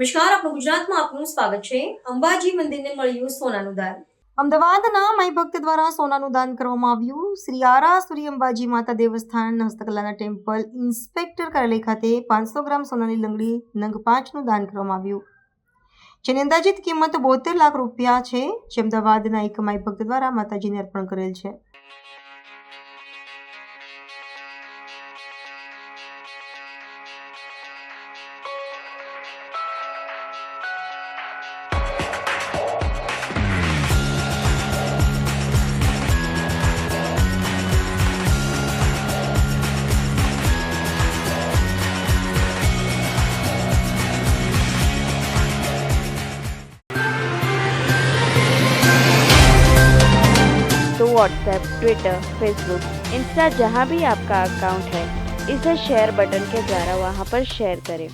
નમસ્કાર, આપણું ગુજરાતમાં આપનું સ્વાગત છે। અંબાજી મંદિરને મળ્યું સોનાનું દાન। અમદાવાદના માઈ ભક્ત દ્વારા સોનાનું દાન કરવામાં આવ્યું। શ્રી આરાસુરી અંબાજી માતા દેવસ્થાન હસ્તકલાના ટેમ્પલ ઇન્સ્પેક્ટર કાર્યાલય ખાતે 500 ગ્રામ સોનાની લંગડી નંગ 5નું દાન કરવામાં આવ્યું, જેની અંદાજિત કિંમત 72 લાખ રૂપિયા છે, જે અમદાવાદના એક માઈ ભક્ત દ્વારા માતાજીને અર્પણ કરેલ છે। तो व्हाट्सएप, ट्विटर, फेसबुक, इंस्टा जहाँ भी आपका अकाउंट है, इसे शेयर बटन के द्वारा वहाँ पर शेयर करें।